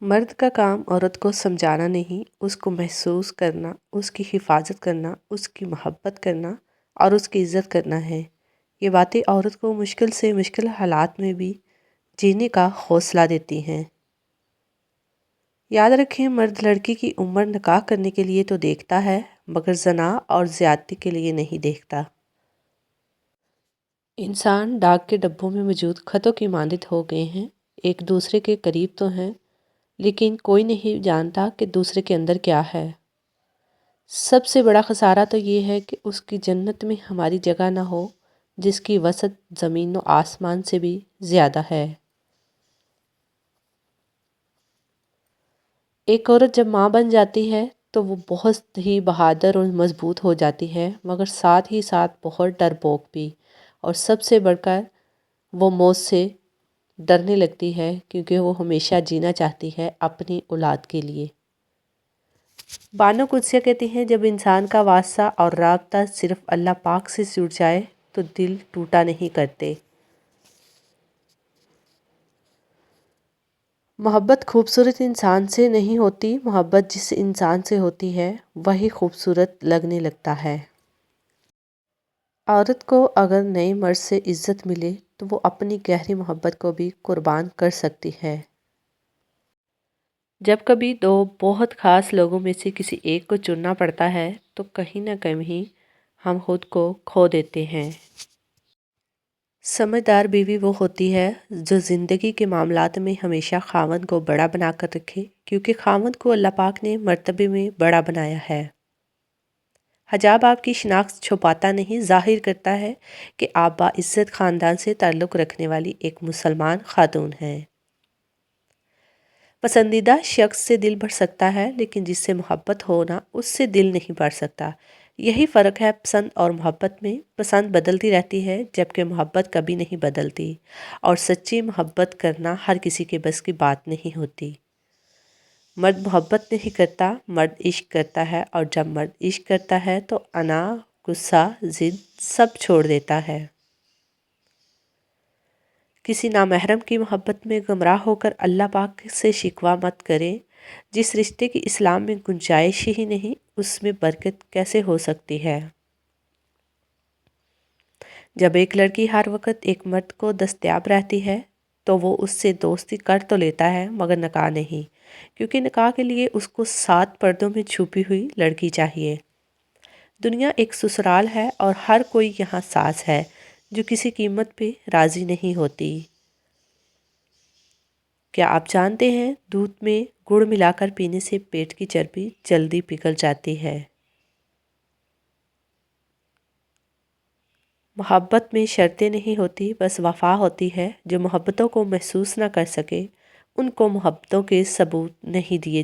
مرد کا کام عورت کو سمجھانا نہیں، اس کو محسوس کرنا، اس کی حفاظت کرنا، اس کی محبت کرنا اور اس کی عزت کرنا ہے۔ یہ باتیں عورت کو مشکل سے مشکل حالات میں بھی جینے کا حوصلہ دیتی ہیں۔ یاد رکھیں، مرد لڑکی کی عمر نکاح کرنے کے لیے تو دیکھتا ہے، مگر زنا اور زیادتی کے لیے نہیں دیکھتا۔ انسان ڈاک کے ڈبوں میں موجود خطوں کی مانند ہو گئے ہیں، ایک دوسرے کے قریب تو ہیں، لیکن کوئی نہیں جانتا کہ دوسرے کے اندر کیا ہے۔ سب سے بڑا خسارہ تو یہ ہے کہ اس کی جنت میں ہماری جگہ نہ ہو، جس کی وسعت زمین و آسمان سے بھی زیادہ ہے۔ ایک عورت جب ماں بن جاتی ہے تو وہ بہت ہی بہادر اور مضبوط ہو جاتی ہے، مگر ساتھ ہی ساتھ بہت ڈرپوک بھی، اور سب سے بڑھ کر وہ موت سے ڈرنے لگتی ہے، کیونکہ وہ ہمیشہ جینا چاہتی ہے اپنی اولاد کے لیے۔ بانو قدسیہ کہتی ہیں، جب انسان کا واسطہ اور رابطہ صرف اللہ پاک سے جڑ جائے تو دل ٹوٹا نہیں کرتے۔ محبت خوبصورت انسان سے نہیں ہوتی، محبت جس انسان سے ہوتی ہے وہی خوبصورت لگنے لگتا ہے۔ عورت کو اگر نئے مرد سے عزت ملے تو وہ اپنی گہری محبت کو بھی قربان کر سکتی ہے۔ جب کبھی دو بہت خاص لوگوں میں سے کسی ایک کو چننا پڑتا ہے تو کہیں نہ کہیں ہم خود کو کھو دیتے ہیں۔ سمجھدار بیوی وہ ہوتی ہے جو زندگی کے معاملات میں ہمیشہ خاوند کو بڑا بنا کر رکھے، کیونکہ خاوند کو اللہ پاک نے مرتبے میں بڑا بنایا ہے۔ حجاب آپ کی شناخت چھپاتا نہیں، ظاہر کرتا ہے کہ آپ باعزت خاندان سے تعلق رکھنے والی ایک مسلمان خاتون ہیں۔ پسندیدہ شخص سے دل بڑھ سکتا ہے، لیکن جس سے محبت ہونا اس سے دل نہیں بڑھ سکتا۔ یہی فرق ہے پسند اور محبت میں۔ پسند بدلتی رہتی ہے، جبکہ محبت کبھی نہیں بدلتی، اور سچی محبت کرنا ہر کسی کے بس کی بات نہیں ہوتی۔ مرد محبت نہیں کرتا، مرد عشق کرتا ہے، اور جب مرد عشق کرتا ہے تو انا، غصہ، ضد سب چھوڑ دیتا ہے۔ کسی نامحرم کی محبت میں گمراہ ہو کر اللہ پاک سے شکوہ مت کریں۔ جس رشتے کی اسلام میں گنجائش ہی نہیں، اس میں برکت کیسے ہو سکتی ہے؟ جب ایک لڑکی ہر وقت ایک مرد کو دستیاب رہتی ہے تو وہ اس سے دوستی کر تو لیتا ہے، مگر نکاح نہیں، کیونکہ نکاح کے لیے اس کو 7 پردوں میں چھپی ہوئی لڑکی چاہیے۔ دنیا ایک سسرال ہے اور ہر کوئی یہاں ساس ہے جو کسی قیمت پہ راضی نہیں ہوتی۔ کیا آپ جانتے ہیں دودھ میں گڑ ملا کر پینے سے پیٹ کی چربی جلدی پگھل جاتی ہے؟ محبت میں شرطیں نہیں ہوتی، بس وفا ہوتی ہے۔ جو محبتوں کو محسوس نہ کر سکے ان کو محبتوں کے ثبوت نہیں دیے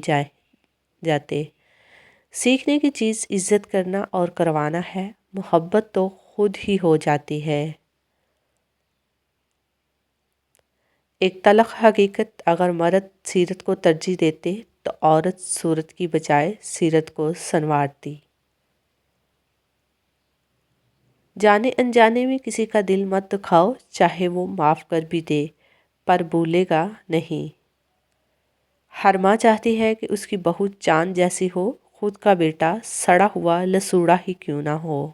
جاتے۔ سیکھنے کی چیز عزت کرنا اور کروانا ہے، محبت تو خود ہی ہو جاتی ہے۔ ایک تلخ حقیقت، اگر مرد سیرت کو ترجیح دیتے تو عورت صورت کی بجائے سیرت کو سنوارتی۔ جانے انجانے میں کسی کا دل مت دکھاؤ، چاہے وہ معاف کر بھی دے، پر بھولے گا نہیں۔ ہر ماں چاہتی ہے کہ اس کی بہو چاند جیسی ہو، خود کا بیٹا سڑا ہوا لسوڑا ہی کیوں نہ ہو۔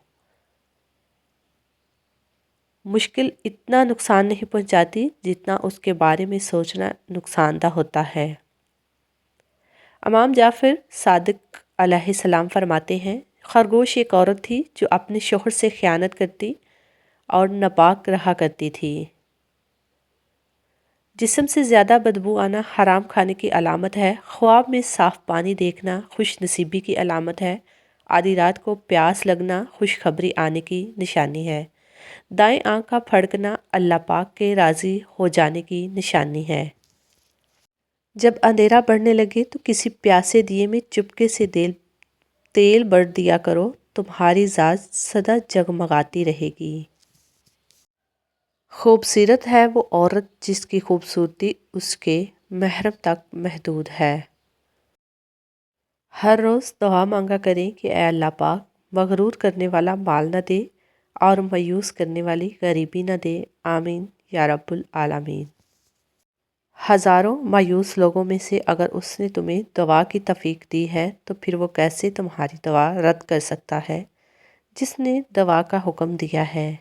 مشکل اتنا نقصان نہیں پہنچاتی جتنا اس کے بارے میں سوچنا نقصان دہ ہوتا ہے۔ امام جعفر صادق علیہ السلام فرماتے ہیں، خرگوش ایک عورت تھی جو اپنے شوہر سے خیانت کرتی اور ناپاک رہا کرتی تھی۔ جسم سے زیادہ بدبو آنا حرام کھانے کی علامت ہے، خواب میں صاف پانی دیکھنا خوش نصیبی کی علامت ہے، آدھی رات کو پیاس لگنا خوشخبری آنے کی نشانی ہے، دائیں آنکھ کا پھڑکنا اللہ پاک کے راضی ہو جانے کی نشانی ہے۔ جب اندھیرا بڑھنے لگے تو کسی پیاسے دیے میں چپکے سے تیل بھر دیا کرو، تمہاری ذات سدا جگمگاتی رہے گی۔ خوبصورت ہے وہ عورت جس کی خوبصورتی اس کے محرم تک محدود ہے۔ ہر روز دعا مانگا کریں کہ اے اللہ پاک، مغرور کرنے والا مال نہ دے اور مایوس کرنے والی غریبی نہ دے، آمین یا رب العالمین۔ ہزاروں مایوس لوگوں میں سے اگر اس نے تمہیں دوا کی توفیق دی ہے تو پھر وہ کیسے تمہاری دوا رد کر سکتا ہے جس نے دوا کا حکم دیا ہے۔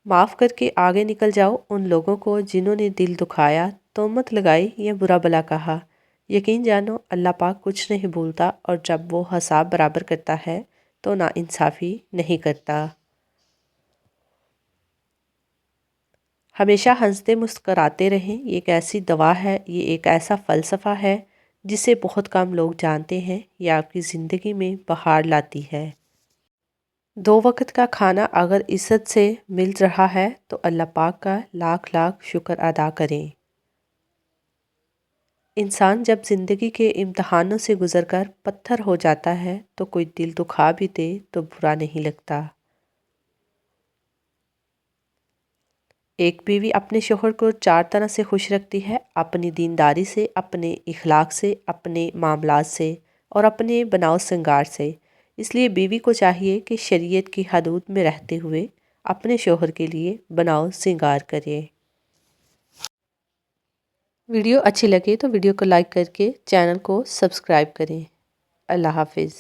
معاف کر کے آگے نکل جاؤ ان لوگوں کو جنہوں نے دل دکھایا، تہمت لگائی یا برا بھلا کہا۔ یقین جانو اللہ پاک کچھ نہیں بھولتا، اور جب وہ حساب برابر کرتا ہے تو ناانصافی نہیں کرتا۔ ہمیشہ ہنستے مسکراتے رہیں، یہ ایک ایسی دوا ہے، یہ ایک ایسا فلسفہ ہے جسے بہت کم لوگ جانتے ہیں۔ یہ آپ کی زندگی میں بہار لاتی ہے۔ 2 وقت کا کھانا اگر عزت سے مل رہا ہے تو اللہ پاک کا لاکھ لاکھ شکر ادا کریں۔ انسان جب زندگی کے امتحانوں سے گزر کر پتھر ہو جاتا ہے تو کوئی دل دکھا بھی دے تو برا نہیں لگتا۔ ایک بیوی اپنے شوہر کو 4 طرح سے خوش رکھتی ہے: اپنی دینداری سے، اپنے اخلاق سے، اپنے معاملات سے اور اپنے بناؤ سنگار سے۔ اس لیے بیوی کو چاہیے کہ شریعت کی حدود میں رہتے ہوئے اپنے شوہر کے لیے بناؤ سنگار کرے۔ ویڈیو اچھی لگے تو ویڈیو کو لائک کر کے چینل کو سبسکرائب کریں۔ اللہ حافظ۔